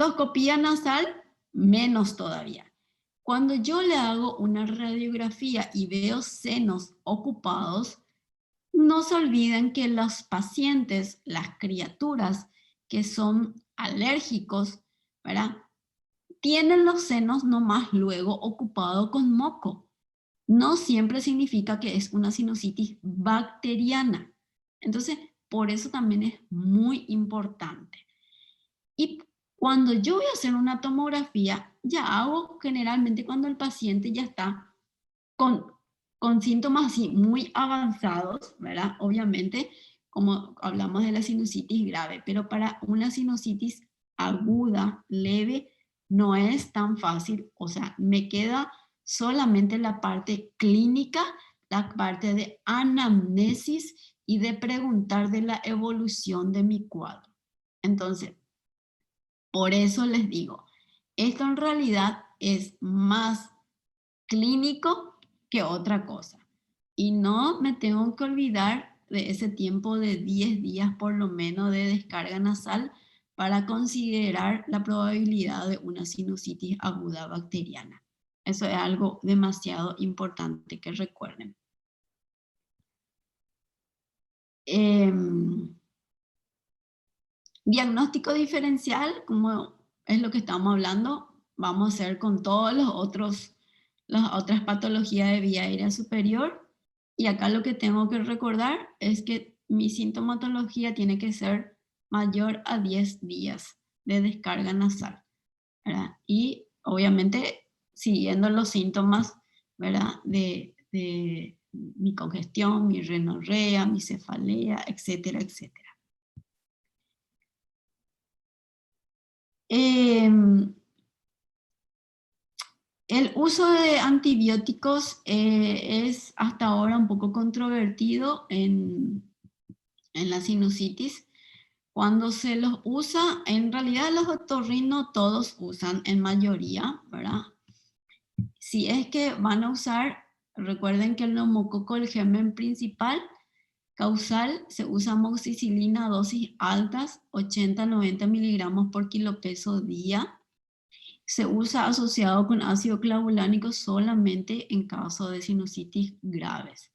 Endoscopía nasal, menos todavía. Cuando yo le hago una radiografía y veo senos ocupados, no se olviden que los pacientes, las criaturas que son alérgicos, ¿verdad? Tienen los senos nomás luego ocupados con moco. No siempre significa que es una sinusitis bacteriana. Entonces, por eso también es muy importante. Y cuando yo voy a hacer una tomografía, ya hago generalmente cuando el paciente ya está con, con síntomas así muy avanzados, ¿verdad? Obviamente, como hablamos de la sinusitis grave, pero para una sinusitis aguda, leve, no es tan fácil. O sea, me queda solamente la parte clínica, la parte de anamnesis y de preguntar de la evolución de mi cuadro. Entonces, por eso les digo, esto en realidad es más clínico que otra cosa. Y no me tengo que olvidar de ese tiempo de 10 días por lo menos de descarga nasal para considerar la probabilidad de una sinusitis aguda bacteriana. Eso es algo demasiado importante que recuerden. Diagnóstico diferencial, como es lo que estamos hablando, vamos a hacer con todos las otras patologías de vía aérea superior. Y acá lo que tengo que recordar es que mi sintomatología tiene que ser mayor a 10 días de descarga nasal, ¿verdad? Y obviamente siguiendo los síntomas, ¿verdad? De mi congestión, mi rinorrea, mi cefalea, etcétera, etcétera. El uso de antibióticos es hasta ahora un poco controvertido en la sinusitis. Cuando se los usa, en realidad los otorrinos todos usan en mayoría, ¿verdad? Si es que van a usar, recuerden que el neumococo, el germen principal, causal, se usa amoxicilina a dosis altas, 80-90 miligramos por kilo peso día. Se usa asociado con ácido clavulánico solamente en caso de sinusitis graves.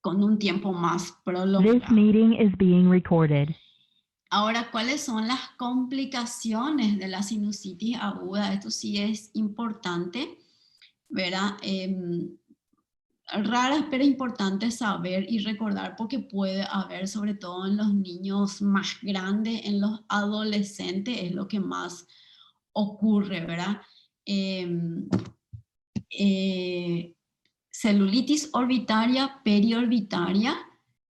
Con un tiempo más This prolongado. meeting is being recorded. Ahora, ¿cuáles son las complicaciones de la sinusitis aguda? Esto sí es importante, ¿verdad? Raras pero importantes saber y recordar porque puede haber, sobre todo en los niños más grandes, en los adolescentes, es lo que más ocurre, ¿verdad? Celulitis orbitaria, periorbitaria,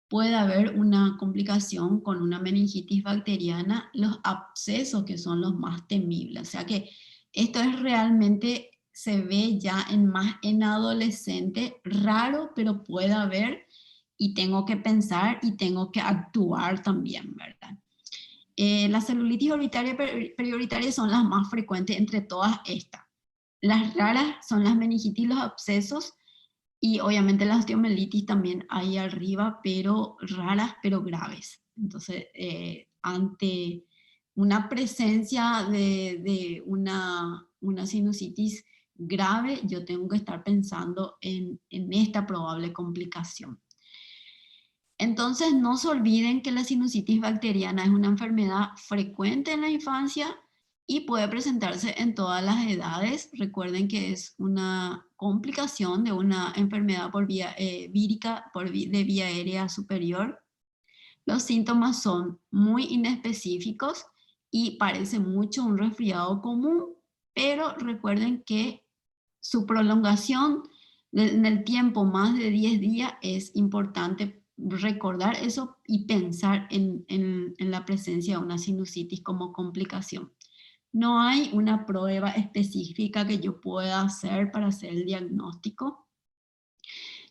puede haber una complicación con una meningitis bacteriana, los abscesos que son los más temibles. O sea que esto es realmente, se ve ya más en adolescente, raro, pero puede haber y tengo que pensar y tengo que actuar también, ¿verdad? Las celulitis orbitaria y periorbitaria son las más frecuentes entre todas estas. Las raras son las meningitis y los abscesos, y obviamente la osteomelitis también ahí arriba, pero raras, pero graves. Entonces, ante una presencia de una sinusitis grave, yo tengo que estar pensando en esta probable complicación. Entonces, no se olviden que la sinusitis bacteriana es una enfermedad frecuente en la infancia y puede presentarse en todas las edades. Recuerden que es una complicación de una enfermedad por vía vírica de vía aérea superior. Los síntomas son muy inespecíficos y parece mucho un resfriado común, pero recuerden que su prolongación en el tiempo más de 10 días es importante recordar eso y pensar en la presencia de una sinusitis como complicación. No hay una prueba específica que yo pueda hacer para hacer el diagnóstico.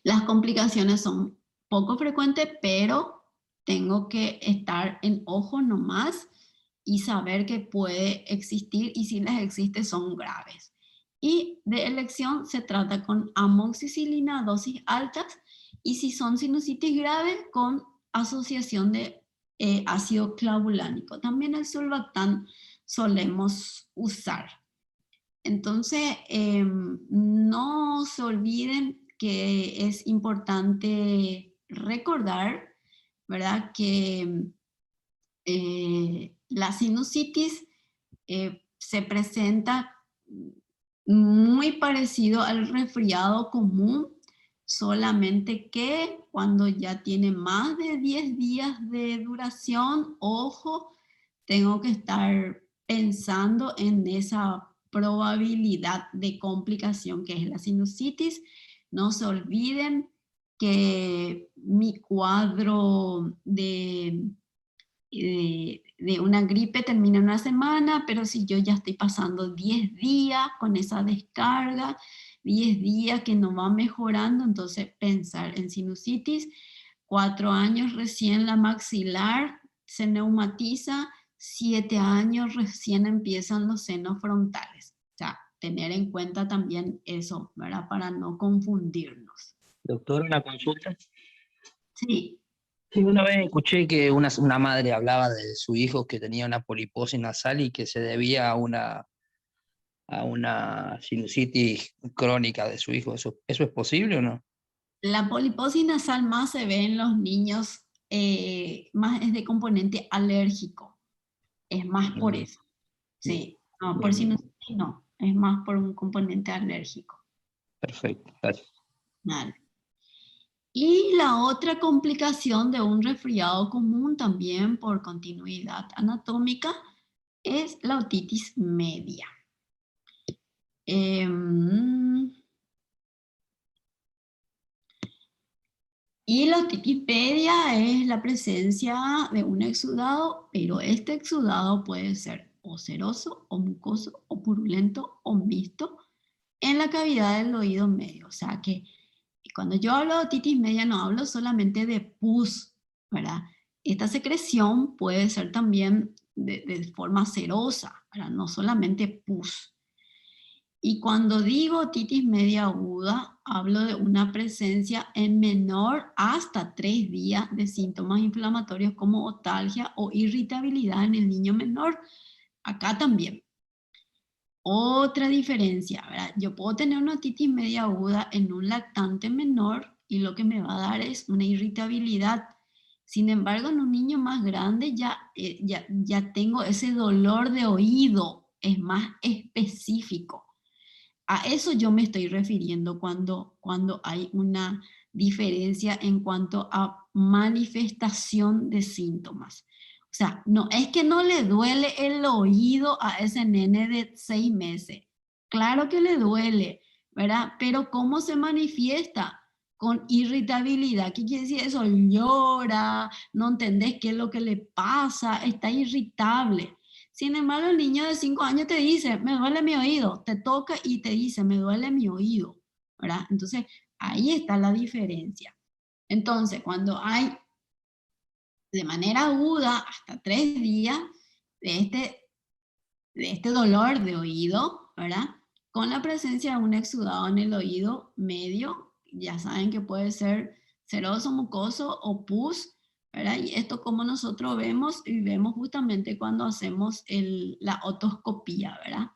Las complicaciones son poco frecuentes, pero tengo que estar en ojo nomás y saber que puede existir, y si las existe son graves. Y de elección se trata con amoxicilina, dosis altas, y si son sinusitis graves, con asociación de ácido clavulánico. También el sulbactán solemos usar. Entonces, no se olviden que es importante recordar, ¿verdad? Que la sinusitis se presenta muy parecido al resfriado común, solamente que cuando ya tiene más de 10 días de duración, ojo, tengo que estar pensando en esa probabilidad de complicación que es la sinusitis. No se olviden que mi cuadro de una gripe termina en una semana, pero si yo ya estoy pasando 10 días con esa descarga, 10 días que no va mejorando, entonces pensar en sinusitis. 4 años recién la maxilar se neumatiza, 7 años recién empiezan los senos frontales. O sea, tener en cuenta también eso, ¿verdad? Para no confundirnos. Doctor, una consulta. Sí. Sí, una vez escuché que una madre hablaba de su hijo que tenía una poliposis nasal y que se debía a una sinusitis crónica de su hijo. ¿Eso es posible o no? La poliposis nasal más se ve en los niños, más es de componente alérgico, es más por Mm, eso. Bien, Sí, no, por bien, bien. sinusitis no, es más por un componente alérgico. Perfecto, gracias. Vale. Y la otra complicación de un resfriado común también por continuidad anatómica es la otitis media. Y la otitis media es la presencia de un exudado, pero este exudado puede ser o seroso, o mucoso, o purulento, o mixto en la cavidad del oído medio. O sea que cuando yo hablo de otitis media no hablo solamente de pus, ¿verdad? Esta secreción puede ser también de forma serosa, ¿verdad? No solamente pus. Y cuando digo otitis media aguda, hablo de una presencia en menor hasta 3 días de síntomas inflamatorios como otalgia o irritabilidad en el niño menor. Acá también. Otra diferencia, ¿verdad? Yo puedo tener una otitis media aguda en un lactante menor y lo que me va a dar es una irritabilidad. Sin embargo, en un niño más grande ya tengo ese dolor de oído, es más específico. A eso yo me estoy refiriendo cuando hay una diferencia en cuanto a manifestación de síntomas. O sea, no es que no le duele el oído a ese nene de 6 meses. Claro que le duele, ¿verdad? Pero ¿cómo se manifiesta? Con irritabilidad. ¿Qué quiere decir eso? Llora, no entendés qué es lo que le pasa, está irritable. Sin embargo, el niño de 5 años te dice, me duele mi oído, te toca y te dice, me duele mi oído, ¿verdad? Entonces, ahí está la diferencia. Entonces, cuando hay de manera aguda hasta 3 días de este dolor de oído, ¿verdad? Con la presencia de un exudado en el oído medio, ya saben que puede ser seroso, mucoso o pus, ¿verdad? Y esto como nosotros vemos, y vemos justamente cuando hacemos la otoscopía, ¿verdad?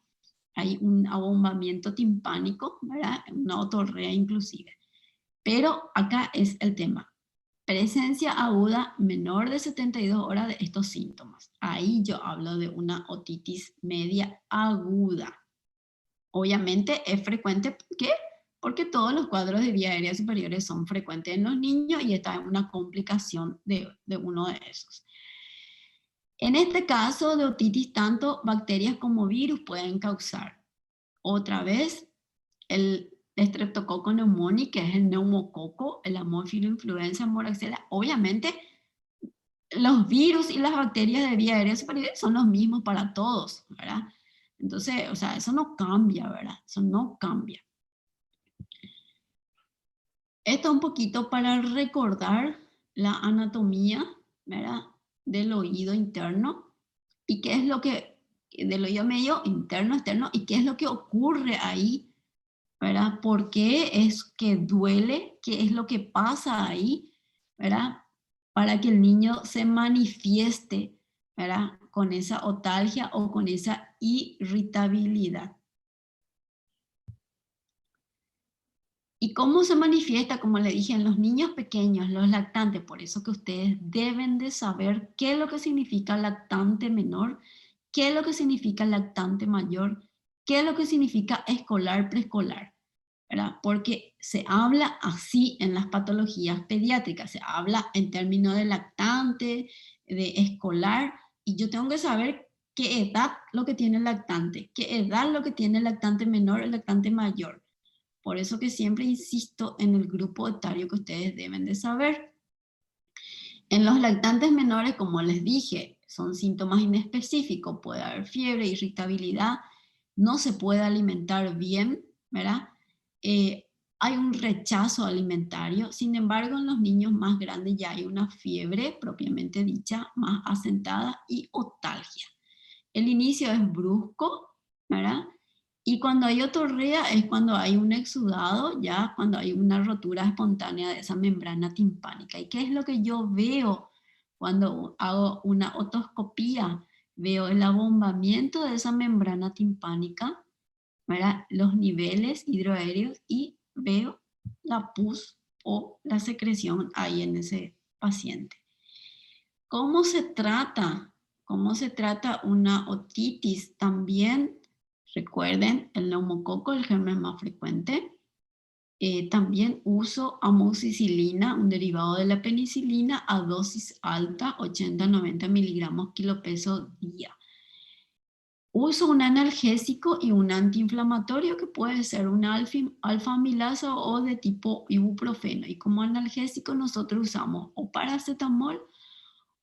Hay un abombamiento timpánico, ¿verdad? Una otorrea inclusive. Pero acá es el tema. Presencia aguda menor de 72 horas de estos síntomas. Ahí yo hablo de una otitis media aguda. Obviamente es frecuente, ¿por qué? Porque todos los cuadros de vía aérea superiores son frecuentes en los niños y esta es una complicación de uno de esos. En este caso de otitis, tanto bacterias como virus pueden causar. Otra vez, el Streptococcus pneumoniae, que es el neumococo, el Haemophilus influenza moraxella. Obviamente, los virus y las bacterias de vía aérea superior son los mismos para todos, ¿verdad? Entonces, o sea, eso no cambia, ¿verdad? Eso no cambia. Esto un poquito para recordar la anatomía, ¿verdad? Del oído interno y qué es lo que, del oído medio, interno, externo, y qué es lo que ocurre ahí, ¿verdad? ¿Por qué es que duele? ¿Qué es lo que pasa ahí, ¿verdad? Para que el niño se manifieste, ¿verdad? Con esa otalgia o con esa irritabilidad. ¿Y cómo se manifiesta? Como le dije, en los niños pequeños, los lactantes, por eso que ustedes deben de saber qué es lo que significa lactante menor, qué es lo que significa lactante mayor, qué es lo que significa escolar, preescolar, ¿verdad? Porque se habla así en las patologías pediátricas, se habla en términos de lactante, de escolar, y yo tengo que saber qué edad lo que tiene el lactante, qué edad lo que tiene el lactante menor, el lactante mayor. Por eso que siempre insisto en el grupo etario que ustedes deben de saber. En los lactantes menores, como les dije, son síntomas inespecíficos. Puede haber fiebre, irritabilidad, no se puede alimentar bien, ¿verdad? Hay un rechazo alimentario. Sin embargo, en los niños más grandes ya hay una fiebre propiamente dicha, más asentada y otalgia. El inicio es brusco, ¿verdad? Y cuando hay otorrea es cuando hay un exudado, ya cuando hay una rotura espontánea de esa membrana timpánica. ¿Y qué es lo que yo veo cuando hago una otoscopía? Veo el abombamiento de esa membrana timpánica, ¿verdad? Los niveles hidroaéreos y veo la pus o la secreción ahí en ese paciente. ¿Cómo se trata? ¿Cómo se trata una otitis? También recuerden el neumococo, el germen más frecuente. También uso amoxicilina, un derivado de la penicilina, a dosis alta, 80-90 miligramos kilopeso día. Uso un analgésico y un antiinflamatorio que puede ser un alfa-amilasa o de tipo ibuprofeno. Y como analgésico nosotros usamos o paracetamol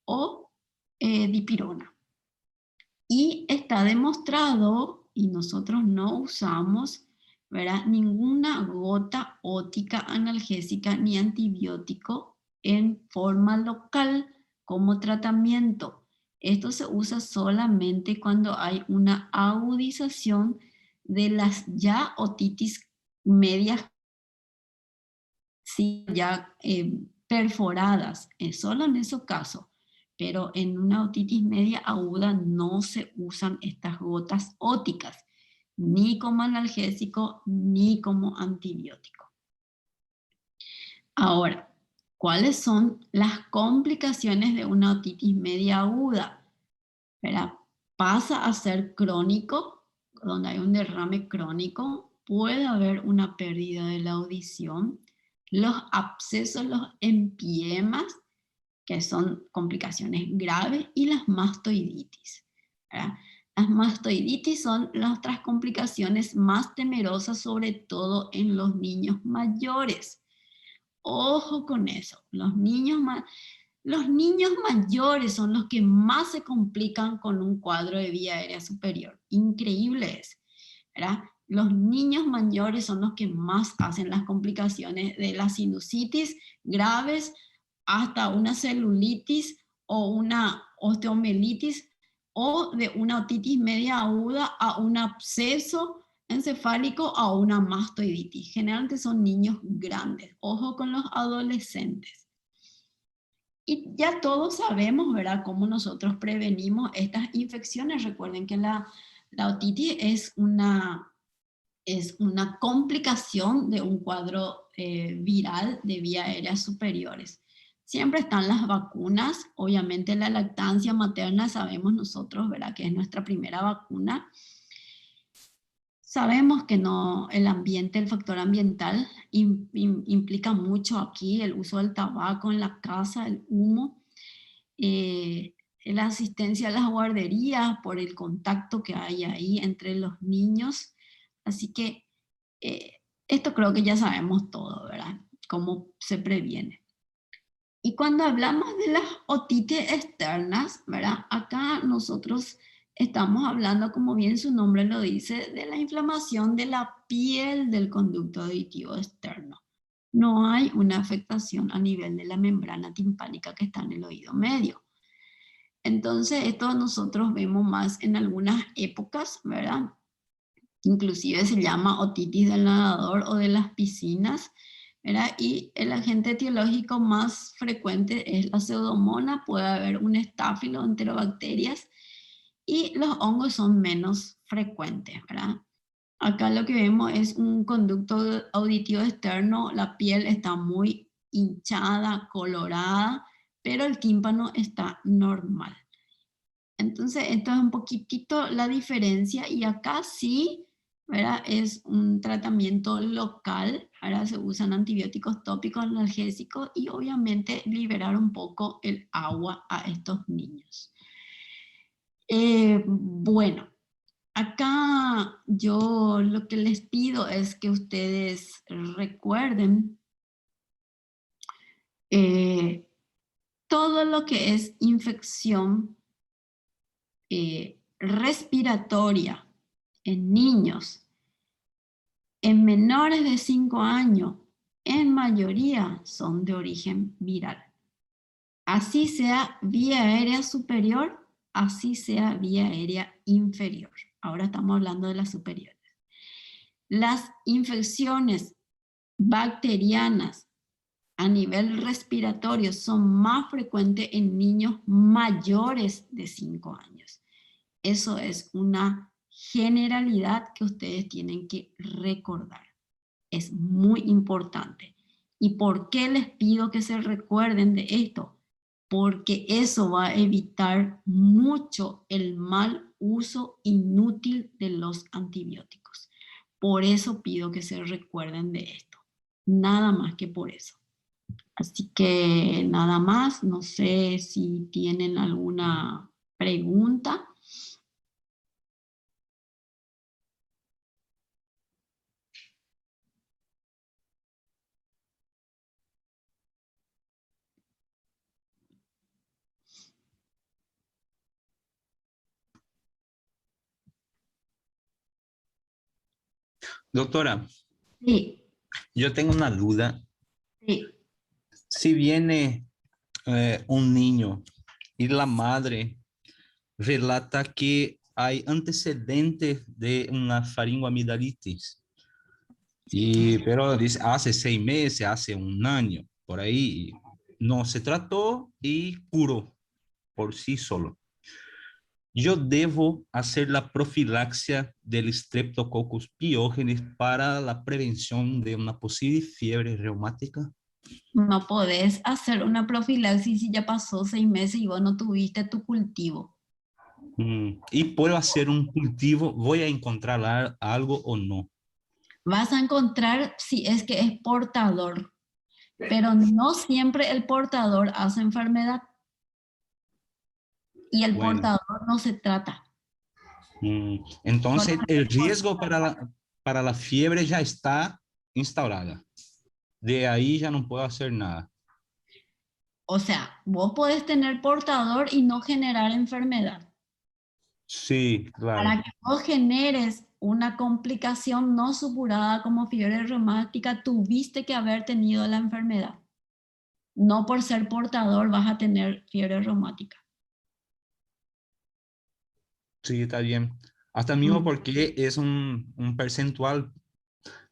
o dipirona. Y está demostrado, y nosotros no usamos, ¿verdad?, ninguna gota ótica analgésica ni antibiótico en forma local como tratamiento. Esto se usa solamente cuando hay una agudización de las ya otitis medias, sí, ya perforadas, solo en esos casos. Pero en una otitis media aguda no se usan estas gotas óticas, ni como analgésico ni como antibiótico. Ahora, ¿cuáles son las complicaciones de una otitis media aguda? ¿Verdad? Pasa a ser crónico, donde hay un derrame crónico, puede haber una pérdida de la audición, los abscesos, los empiemas, que son complicaciones graves, y las mastoiditis, ¿verdad? Las mastoiditis son las otras complicaciones más temerosas, sobre todo en los niños mayores. Ojo con eso, los niños mayores son los que más se complican con un cuadro de vía aérea superior. Increíble es, ¿verdad? Los niños mayores son los que más hacen las complicaciones de la sinusitis graves, hasta una celulitis o una osteomelitis, o de una otitis media aguda a un absceso encefálico a una mastoiditis. Generalmente son niños grandes. Ojo con los adolescentes. Y ya todos sabemos, ¿verdad?, cómo nosotros prevenimos estas infecciones. Recuerden que la otitis es una complicación de un cuadro viral de vías aéreas superiores. Siempre están las vacunas, obviamente la lactancia materna, sabemos nosotros, ¿verdad?, que es nuestra primera vacuna. Sabemos que no, el ambiente, el factor ambiental implica mucho aquí, el uso del tabaco en la casa, el humo, la asistencia a las guarderías por el contacto que hay ahí entre los niños. Así que esto creo que ya sabemos todo, ¿verdad?, cómo se previene. Y cuando hablamos de las otitis externas, ¿verdad?, acá nosotros estamos hablando, como bien su nombre lo dice, de la inflamación de la piel del conducto auditivo externo. no hay una afectación a nivel de la membrana timpánica que está en el oído medio. Entonces, esto nosotros vemos más en algunas épocas, ¿verdad? Inclusive se llama otitis del nadador o de las piscinas, ¿verdad? Y el agente etiológico más frecuente es la pseudomonas, puede haber un estáfilo, enterobacterias, y los hongos son menos frecuentes, ¿verdad? Acá lo que vemos es un conducto auditivo externo, la piel está muy hinchada, colorada, pero el tímpano está normal. Entonces, esto es un poquitito la diferencia, y acá sí, ¿verdad? Es un tratamiento local, ahora se usan antibióticos tópicos, analgésicos, y obviamente liberar un poco el agua a estos niños. Bueno, acá yo lo que les pido es que ustedes recuerden todo lo que es infección respiratoria en niños, en menores de 5 años, en mayoría son de origen viral. Así sea vía aérea superior, así sea vía aérea inferior. Ahora estamos hablando de las superiores. Las infecciones bacterianas a nivel respiratorio son más frecuentes en niños mayores de 5 años. Eso es una generalidad que ustedes tienen que recordar. Es muy importante. ¿Y por qué les pido que se recuerden de esto? Porque eso va a evitar mucho el mal uso inútil de los antibióticos. Por eso pido que se recuerden de esto. Nada más que por eso. Así que nada más, no sé si tienen alguna pregunta. Doctora, Sí, yo tengo una duda. sí. Si viene un niño y la madre relata que hay antecedentes de una faringoamidalitis, pero dice hace 6 meses, hace un año, por ahí, no se trató y curó por sí solo. Yo debo hacer la profilaxia del Streptococcus pyogenes para la prevención de una posible fiebre reumática. No podés hacer una profilaxis si ya pasó 6 meses y vos no tuviste tu cultivo. Y puedo hacer un cultivo, voy a encontrar algo o no. Vas a encontrar si es que es portador, pero no siempre el portador hace enfermedad y el Bueno, portador no se trata. entonces el Solamente riesgo para la fiebre ya está instaurada. De ahí ya no puedo hacer nada. o sea, vos podés tener portador y no generar enfermedad. Sí, claro. Para que vos generes una complicación no supurada como fiebre reumática, tuviste que haber tenido la enfermedad. No por ser portador vas a tener fiebre reumática. Sí, está bien. Hasta mismo porque es un percentual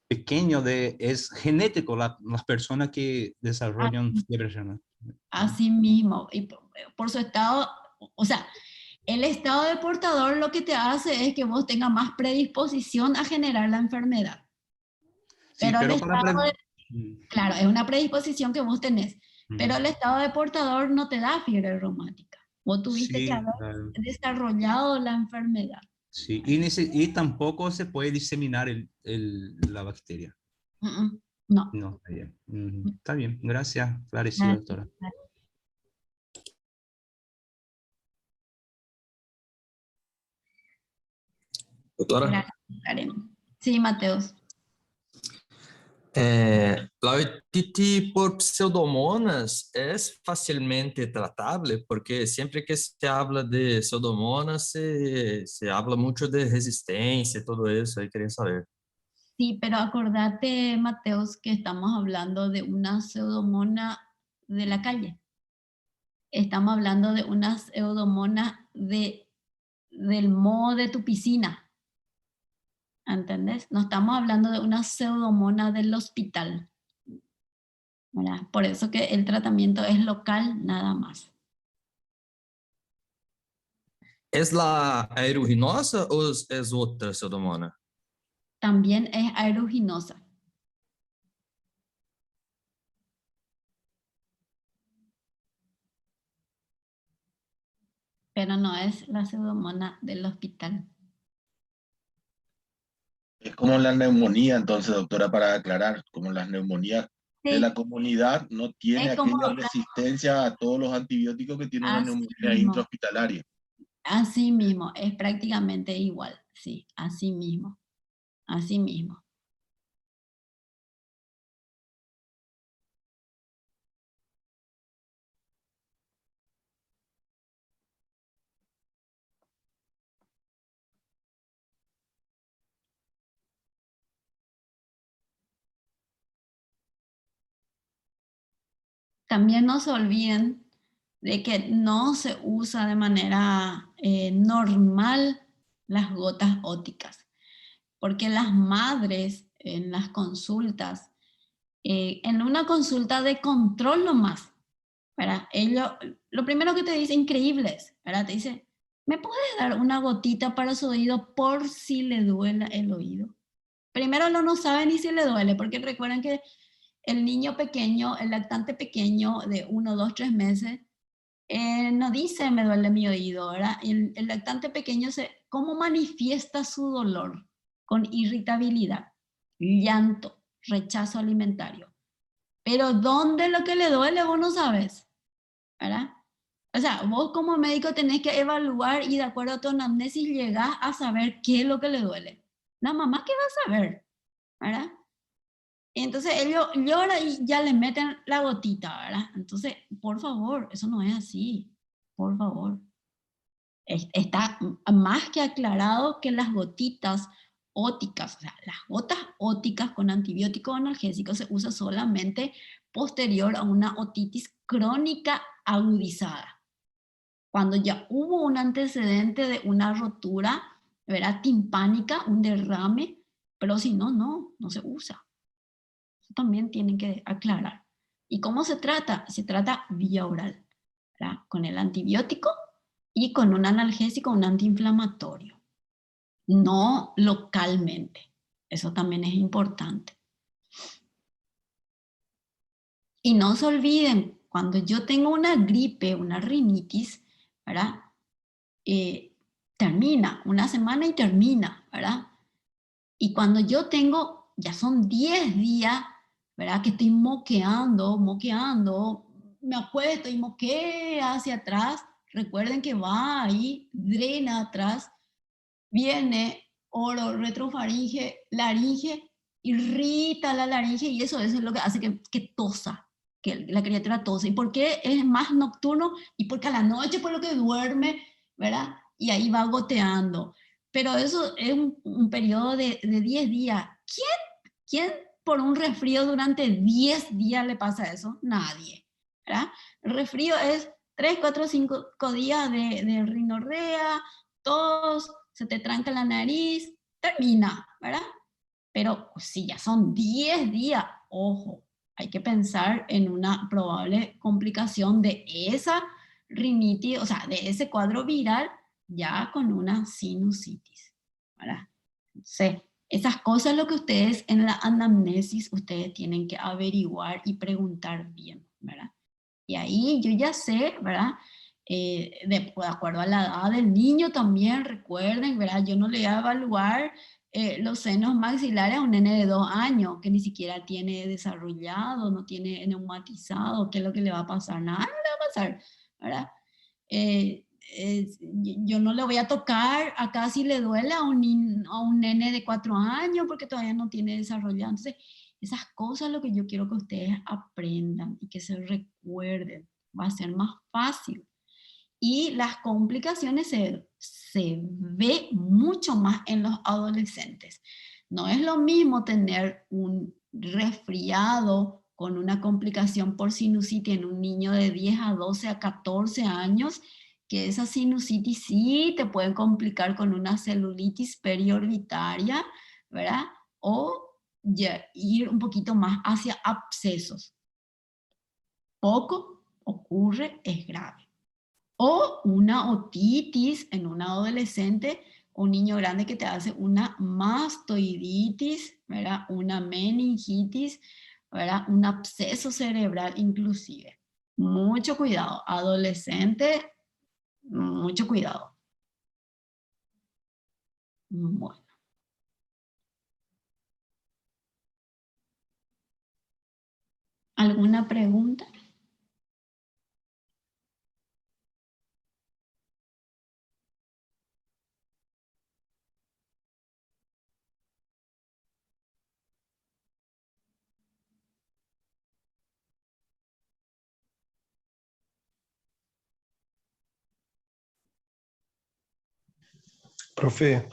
pequeño es genético las personas que desarrollan fiebre renal. Así mismo, y por su estado, o sea, el estado de portador lo que te hace es que vos tengas más predisposición a generar la enfermedad. Sí, Pero el pero para... estado de, claro, es una predisposición que vos tenés, pero el estado de portador no te da fiebre reumática. Vos tuviste que Sí, haber claro. desarrollado la enfermedad. Sí, y tampoco se puede diseminar la bacteria. No. No, está bien. Está bien, gracias, Clarecido, Gracias. doctora. Doutora, Gracias, Karen. Sí, Mateos. la otite por pseudomonas es fácilmente tratable porque siempre que se habla de pseudomonas se habla mucho de resistencia y todo eso, ahí quería saber. Sí, pero acordate, Mateos, que estamos hablando de una pseudomonas de la calle. Estamos hablando de una pseudomonas del moho de tu piscina. ¿Entendés? No estamos hablando de una pseudomonas del hospital, ¿verdad? Por eso que el tratamiento es local nada más. ¿Es la aeruginosa o es otra pseudomonas? También es aeruginosa. Pero no es la pseudomonas del hospital. Es como la neumonía, entonces, doctora, para aclarar, como las neumonías de la Sí, comunidad no tiene es como aquella resistencia a todos los antibióticos que tiene una neumonía mismo, intrahospitalaria. así mismo, es prácticamente igual, sí, así mismo, así mismo. También no se olviden de que no se usa de manera normal las gotas ópticas, porque las madres en las consultas, en una consulta de control nomás, ¿verdad? Ellos, lo primero que te dice, increíbles, ¿verdad? Te dice, ¿me puedes dar una gotita para su oído por si le duele el oído? Primero no sabe ni si le duele, porque recuerden que el niño pequeño, el lactante pequeño de 1, 2, 3 meses, no dice me duele mi oído, ¿verdad? El lactante pequeño, ¿cómo manifiesta su dolor? Con irritabilidad, llanto, rechazo alimentario. Pero ¿dónde lo que le duele vos no sabes? ¿Verdad? O sea, vos como médico tenés que evaluar y de acuerdo a tu anamnesis llegás a saber qué es lo que le duele. La mamá, ¿qué va a saber? ¿Verdad? Y entonces ellos lloran y ya le meten la gotita, ¿verdad? Entonces, por favor, eso no es así. Por favor. Está más que aclarado que las gotitas óticas, o sea, las gotas óticas con antibiótico analgésico se usa solamente posterior a una otitis crónica agudizada. Cuando ya hubo un antecedente de una rotura, ¿verdad? Timpánica, un derrame, pero si no, no se usa. Eso también tienen que aclarar. ¿Y cómo se trata? Se trata vía oral, ¿verdad? Con el antibiótico y con un analgésico, un antiinflamatorio. No localmente. Eso también es importante. Y no se olviden, cuando yo tengo una gripe, una rinitis, ¿verdad? Termina, una semana y termina, ¿verdad? Y cuando yo tengo, ya son 10 días, ¿verdad? Que estoy moqueando, me acuesto y moquea hacia atrás, recuerden que va ahí, drena atrás, viene oro, retrofaringe, laringe, irrita la laringe y eso es lo que hace que tosa, que la criatura tose. ¿Y por qué es más nocturno? Y porque a la noche por lo que duerme, ¿verdad? Y ahí va goteando. Pero eso es un periodo de 10 días. ¿Quién por un resfrío durante 10 días le pasa eso? Nadie, ¿verdad? El resfrío es 3, 4, 5 días de rinorrea, tos, se te tranca la nariz, termina, ¿verdad? Pero si ya son 10 días, ojo, hay que pensar en una probable complicación de esa rinitis, o sea, de ese cuadro viral, ya con una sinusitis, ¿verdad? Entonces, esas cosas lo que ustedes en la anamnesis, ustedes tienen que averiguar y preguntar bien, ¿verdad? Y ahí yo ya sé, ¿verdad? De acuerdo a la edad del niño también, recuerden, ¿verdad? Yo no le voy a evaluar los senos maxilares a un nene de 2 años que ni siquiera tiene desarrollado, no tiene neumatizado, ¿qué es lo que le va a pasar? Nada, no le va a pasar, ¿verdad? Yo no le voy a tocar acá si le duele a un nene de 4 años porque todavía no tiene desarrollado. Entonces, esas cosas es lo que yo quiero que ustedes aprendan y que se recuerden. Va a ser más fácil. Y las complicaciones se ve mucho más en los adolescentes. No es lo mismo tener un resfriado con una complicación por sinusitis en un niño de 10 a 12 a 14 años, que esa sinusitis sí te puede complicar con una celulitis periorbitaria, ¿verdad? O ya ir un poquito más hacia abscesos. Poco ocurre, es grave. O una otitis en un adolescente o un niño grande que te hace una mastoiditis, ¿verdad? Una meningitis, ¿verdad? Un absceso cerebral inclusive. Mucho cuidado. Adolescente, mucho cuidado. Bueno. ¿Alguna pregunta? Profe,